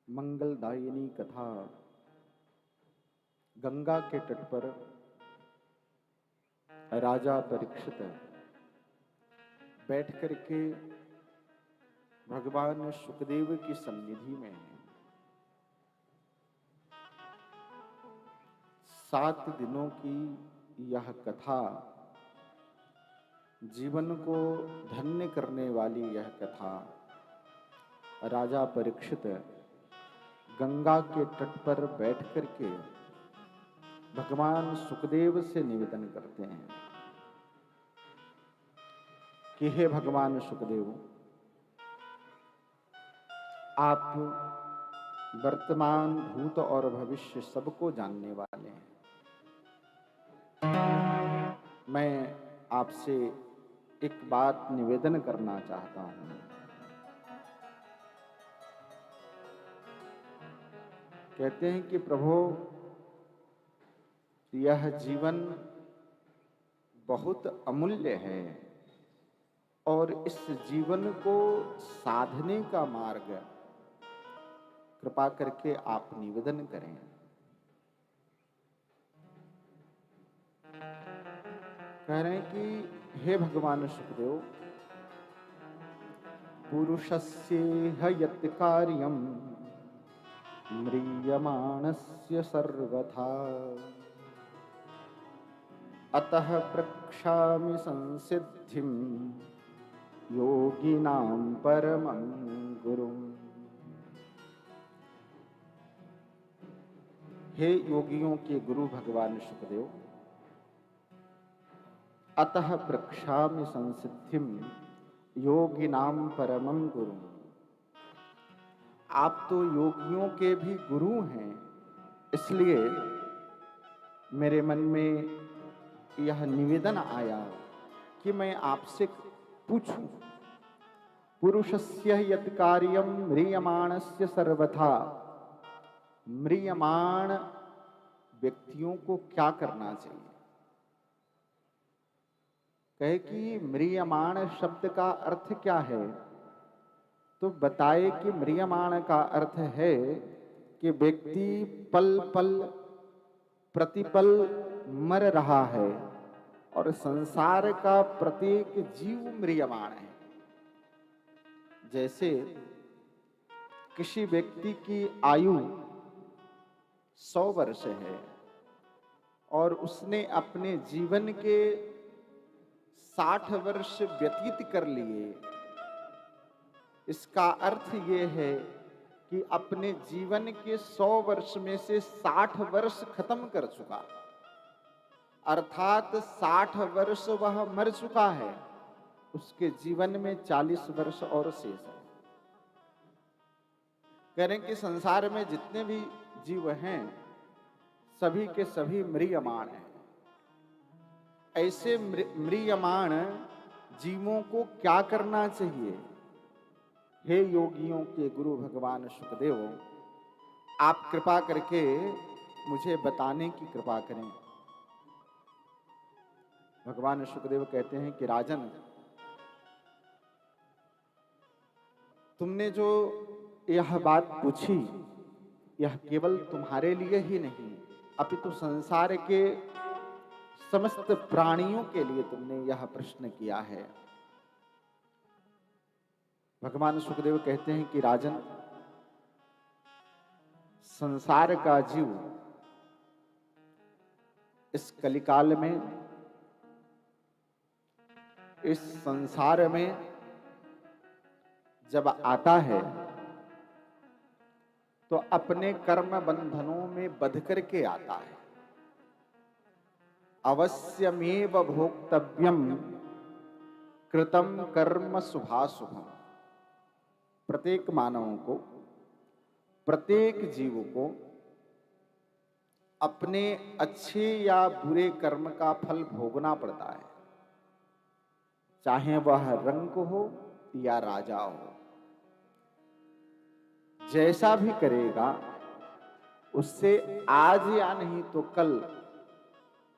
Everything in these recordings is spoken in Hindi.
मंगलदायिनी कथा। गंगा के तट पर राजा परीक्षित बैठ करके भगवान सुखदेव की सन्निधि में है। 7 दिनों की यह कथा, जीवन को धन्य करने वाली यह कथा, राजा परीक्षित गंगा के तट पर बैठ करके भगवान सुखदेव से निवेदन करते हैं कि हे भगवान सुखदेव, आप वर्तमान, भूत और भविष्य सबको जानने वाले हैं। मैं आपसे एक बात निवेदन करना चाहता हूं। कहते हैं कि प्रभु, यह जीवन बहुत अमूल्य है और इस जीवन को साधने का मार्ग कृपा करके आप निवेदन करें। कह रहे हैं कि हे भगवान सुखदेव, पुरुषस्य यत् कार्यम म्रियमाणस्य सर्वथा, अतः प्रक्षामि संसिद्धिं योगिनां परमं गुरुम्। हे योगियों के गुरु भगवान सुखदेव, अतः प्रक्षामि संसिद्धिं योगिनां परमं गुरुम्। आप तो योगियों के भी गुरु हैं, इसलिए मेरे मन में यह निवेदन आया कि मैं आपसे पूछूं। पुरुषस्य यत् कार्यं म्रियमाणस्य सर्वथा, म्रियमाण व्यक्तियों को क्या करना चाहिए? कहे कि म्रियमाण शब्द का अर्थ क्या है? तो बताए कि म्रियमाण का अर्थ है कि व्यक्ति पल पल प्रतिपल मर रहा है और संसार का प्रत्येक जीव म्रियमाण है। जैसे किसी व्यक्ति की आयु 100 वर्ष है और उसने अपने जीवन के 60 वर्ष व्यतीत कर लिए, इसका अर्थ ये है कि अपने जीवन के 100 वर्ष में से 60 वर्ष खत्म कर चुका, अर्थात 60 वर्ष वह मर चुका है, उसके जीवन में 40 वर्ष और शेष है। कह रहे हैं कि संसार में जितने भी जीव हैं सभी के सभी म्रियमाण हैं। ऐसे म्रियमाण जीवों को क्या करना चाहिए? हे योगियों के गुरु भगवान सुखदेव, आप कृपा करके मुझे बताने की कृपा करें। भगवान सुखदेव कहते हैं कि राजन, तुमने जो यह बात पूछी, यह केवल तुम्हारे लिए ही नहीं अपितु संसार के समस्त प्राणियों के लिए तुमने यह प्रश्न किया है। भगवान सुखदेव कहते हैं कि राजन, संसार का जीव इस कलिकाल में, इस संसार में जब आता है तो अपने कर्म बंधनों में बंध करके आता है। अवश्यमेव भोक्तव्यम कृतम कर्म शुभाशुभम। प्रत्येक मानव को, प्रत्येक जीव को अपने अच्छे या बुरे कर्म का फल भोगना पड़ता है, चाहे वह रंक हो या राजा हो। जैसा भी करेगा उससे आज या नहीं तो कल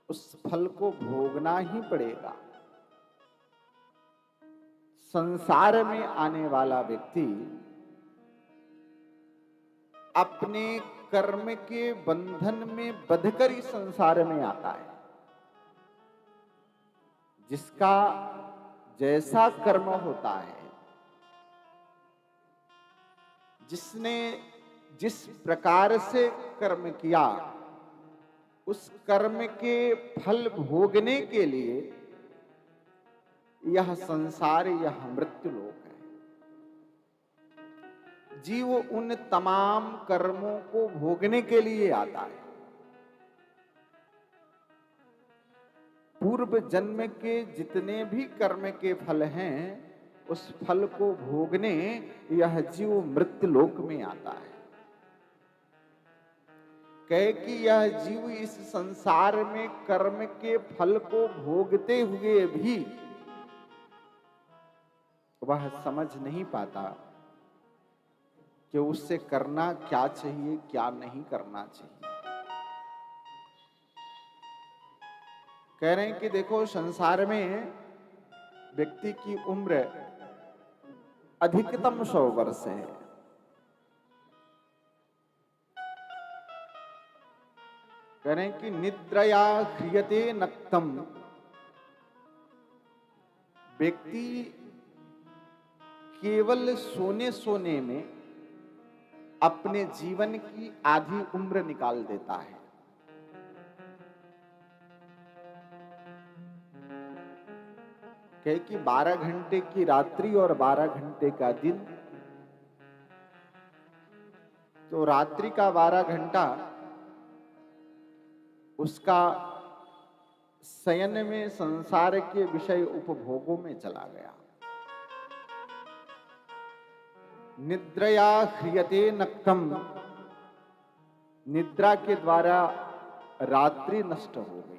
उस फल को भोगना ही पड़ेगा। संसार में आने वाला व्यक्ति अपने कर्म के बंधन में बंधकर इस संसार में आता है। जिसका जैसा कर्म होता है, जिसने जिस प्रकार से कर्म किया, उस कर्म के फल भोगने के लिए यह संसार, यह मृत्यु लोक है। जीव उन तमाम कर्मों को भोगने के लिए आता है। पूर्व जन्म के जितने भी कर्म के फल हैं, उस फल को भोगने यह जीव मृत्यु लोक में आता है। कहे कि यह जीव इस संसार में कर्म के फल को भोगते हुए भी वह समझ नहीं पाता कि उससे करना क्या चाहिए, क्या नहीं करना चाहिए। कह रहे हैं कि देखो, संसार में व्यक्ति की उम्र अधिकतम 100 वर्ष है। कह रहे हैं कि निद्रया ह्रियते नक्तम, व्यक्ति केवल सोने सोने में अपने जीवन की आधी उम्र निकाल देता है। कहे कि 12 घंटे की रात्रि और 12 घंटे का दिन, तो रात्रि का 12 घंटा उसका शयन में संसार के विषय उपभोगों में चला गया। निद्रया ह्रियते नक्तम, निद्रा के द्वारा रात्रि नष्ट हो गई।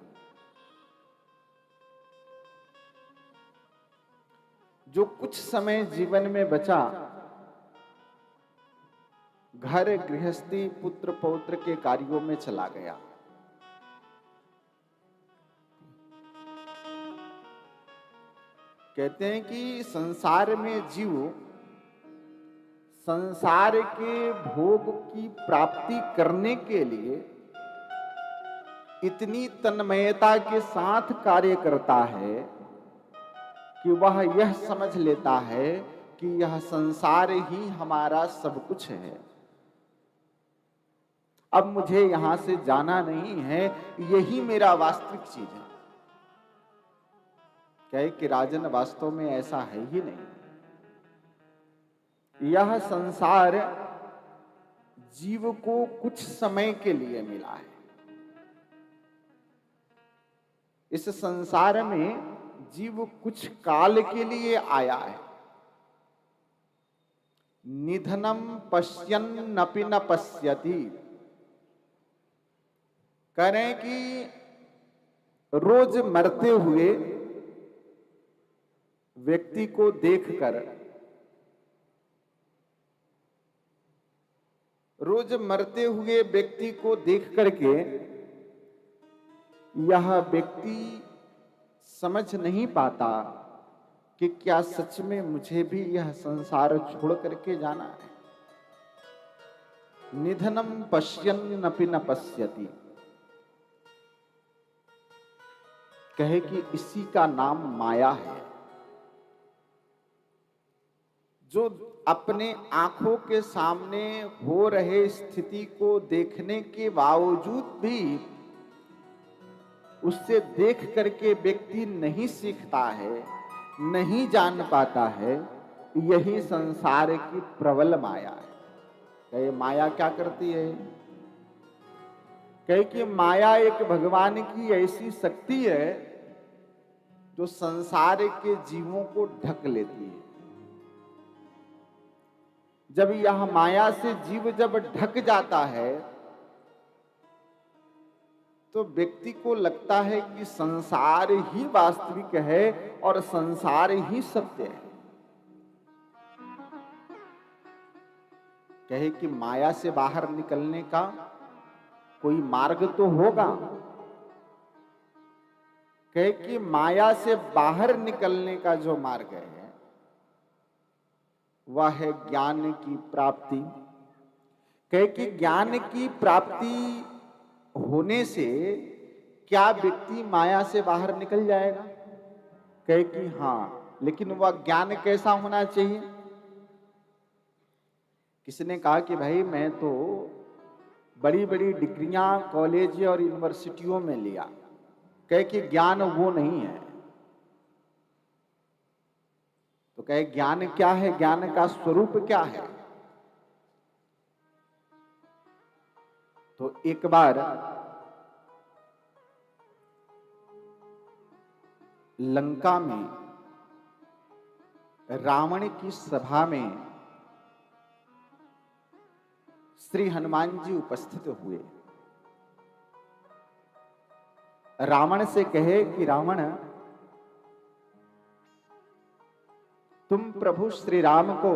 जो कुछ समय जीवन में बचा, घर गृहस्थी पुत्र पौत्र के कार्यों में चला गया। कहते हैं कि संसार में जीव संसार के भोग की प्राप्ति करने के लिए इतनी तन्मयता के साथ कार्य करता है कि वह यह समझ लेता है कि यह संसार ही हमारा सब कुछ है, अब मुझे यहां से जाना नहीं है, यही मेरा वास्तविक चीज है। कहे कि राजन, वास्तव में ऐसा है ही नहीं। यह संसार जीव को कुछ समय के लिए मिला है। इस संसार में जीव कुछ काल के लिए आया है। निधनम पश्यन्नपि न पश्यति, कह रहे हैं कि रोज मरते हुए व्यक्ति को देखकर, रोज मरते हुए व्यक्ति को देख करके यह व्यक्ति समझ नहीं पाता कि क्या सच में मुझे भी यह संसार छोड़ करके जाना है। निधनम पश्यन्नपि न पश्यति, कहे कि इसी का नाम माया है। जो अपने आंखों के सामने हो रहे स्थिति को देखने के बावजूद भी उससे देख करके व्यक्ति नहीं सीखता है, नहीं जान पाता है, यही संसार की प्रबल माया है। कहे माया क्या करती है? कहे कि माया एक भगवान की ऐसी शक्ति है जो संसार के जीवों को ढक लेती है। जब यह माया से जीव जब ढक जाता है तो व्यक्ति को लगता है कि संसार ही वास्तविक है और संसार ही सत्य है। कहे कि माया से बाहर निकलने का कोई मार्ग तो होगा। कहे कि माया से बाहर निकलने का जो मार्ग है वह है ज्ञान की प्राप्ति। कहे कि ज्ञान की प्राप्ति होने से क्या व्यक्ति माया से बाहर निकल जाएगा? कहे कि हाँ, लेकिन वह ज्ञान कैसा होना चाहिए? किसी ने कहा कि भाई मैं तो बड़ी बड़ी डिग्रियां कॉलेज और यूनिवर्सिटियों में लिया। कहे कि ज्ञान वो नहीं है। तो कहे ज्ञान क्या है, ज्ञान का स्वरूप क्या है? तो एक बार लंका में रावण की सभा में श्री हनुमान जी उपस्थित हुए। रावण से कहे कि रावण, तुम प्रभु श्री राम को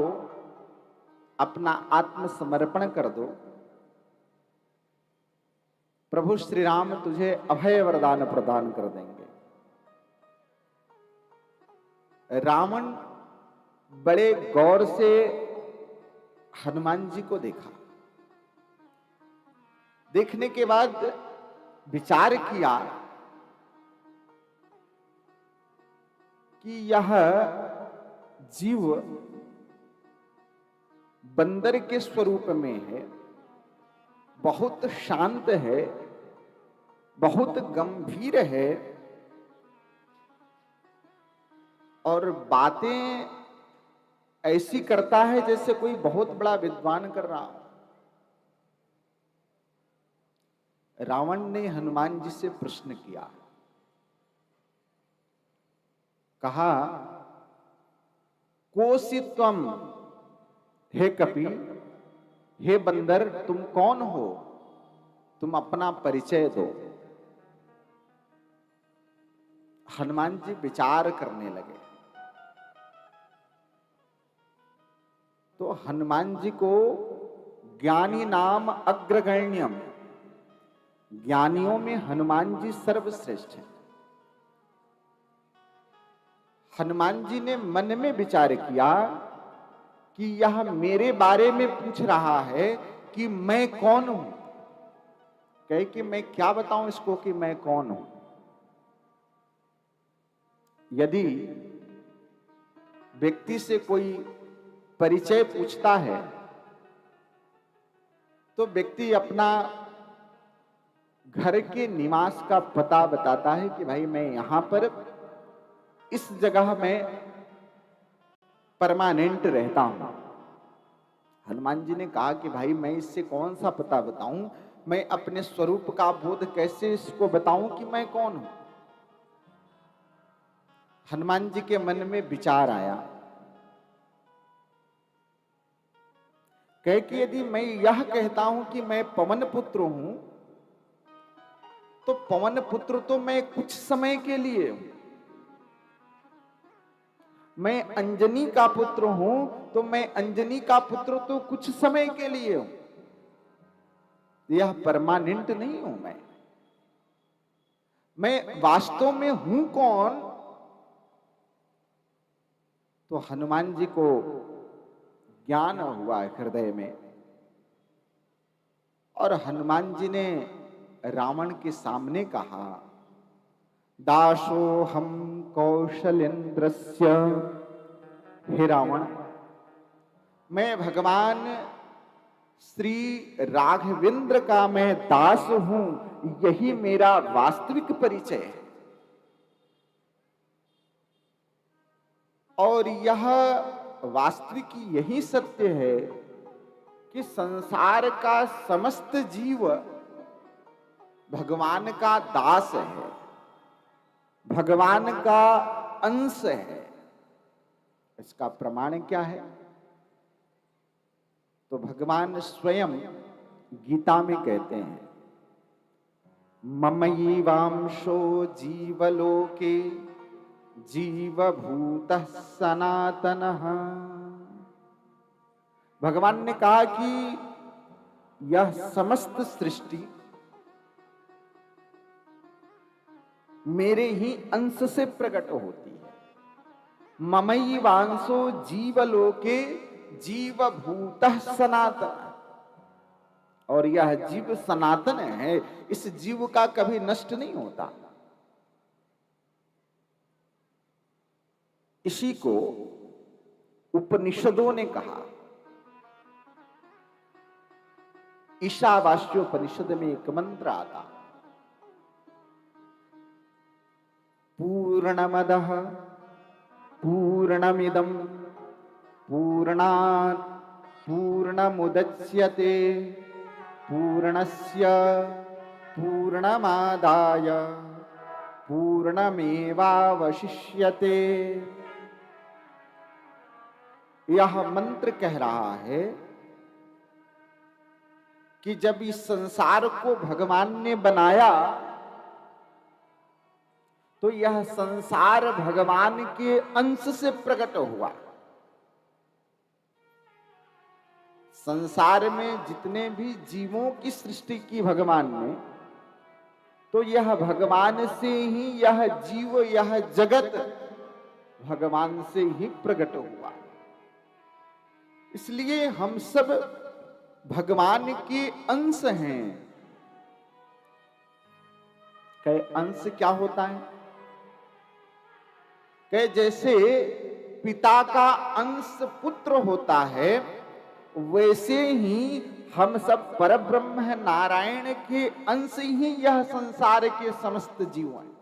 अपना आत्मसमर्पण कर दो, प्रभु श्री राम तुझे अभय वरदान प्रदान कर देंगे। रावण बड़े गौर से हनुमान जी को देखा। देखने के बाद विचार किया कि यह जीव बंदर के स्वरूप में है, बहुत शांत है, बहुत गंभीर है और बातें ऐसी करता है जैसे कोई बहुत बड़ा विद्वान कर रहा हो। रावण ने हनुमान जी से प्रश्न किया, कहा, कोसि त्वम, हे कपि, हे बंदर, तुम कौन हो? तुम अपना परिचय दो। हनुमान जी विचार करने लगे। तो हनुमान जी को ज्ञानी नाम अग्रगण्यम, ज्ञानियों में हनुमान जी सर्वश्रेष्ठ हैं। हनुमान जी ने मन में विचार किया कि यह मेरे बारे में पूछ रहा है कि मैं कौन हूं। कहे कि मैं क्या बताऊं इसको कि मैं कौन हूं। यदि व्यक्ति से कोई परिचय पूछता है तो व्यक्ति अपना घर के निवास का पता बताता है कि भाई मैं यहां पर इस जगह में परमानेंट रहता हूं। हनुमान जी ने कहा कि भाई मैं इससे कौन सा पता बताऊं, मैं अपने स्वरूप का बोध कैसे इसको बताऊं कि मैं कौन हूं। हनुमान जी के मन में विचार आया, कहे कि यदि मैं यह कहता हूं कि मैं पवन पुत्र हूं तो पवन पुत्र तो मैं कुछ समय के लिए हूं। मैं अंजनी का पुत्र हूं तो मैं अंजनी का पुत्र तो कुछ समय के लिए हूं, यह परमानेंट नहीं हूं। मैं वास्तव में हूं कौन? तो हनुमान जी को ज्ञान हुआ हृदय में और हनुमान जी ने रावण के सामने कहा, दासो हम कौशलेन्द्रस्य, हे रावण, मैं भगवान श्री राघवेंद्र का मैं दास हूं, यही मेरा वास्तविक परिचय है। और यह वास्तविक यही सत्य है कि संसार का समस्त जीव भगवान का दास है, भगवान का अंश है। इसका प्रमाण क्या है? तो भगवान स्वयं गीता में कहते हैं, ममैवांशो जीवलोके जीवभूतः सनातनः। भगवान ने कहा कि यह समस्त सृष्टि मेरे ही अंश से प्रकट होती है। ममैवांशो जीवलोके जीवभूतः सनातनः। और यह जीव सनातन है, इस जीव का कभी नष्ट नहीं होता। इसी को उपनिषदों ने कहा। ईशावास्योपनिषद में एक मंत्र आता, पूर्णमदः पूर्णमिदं पूर्णात् पूर्णमुदच्यते पूर्णस्य पूर्णमादाय पूर्णमेवावशिष्यते। यह मंत्र कह रहा है कि जब इस संसार को भगवान ने बनाया तो यह संसार भगवान के अंश से प्रकट हुआ। संसार में जितने भी जीवों की सृष्टि की भगवान ने, तो यह भगवान से ही, यह जीव, यह जगत भगवान से ही प्रकट हुआ। इसलिए हम सब भगवान के अंश हैं। कहे अंश क्या होता है? कहे जैसे पिता का अंश पुत्र होता है, वैसे ही हम सब परब्रह्म नारायण के अंश ही यह संसार के समस्त जीव हैं।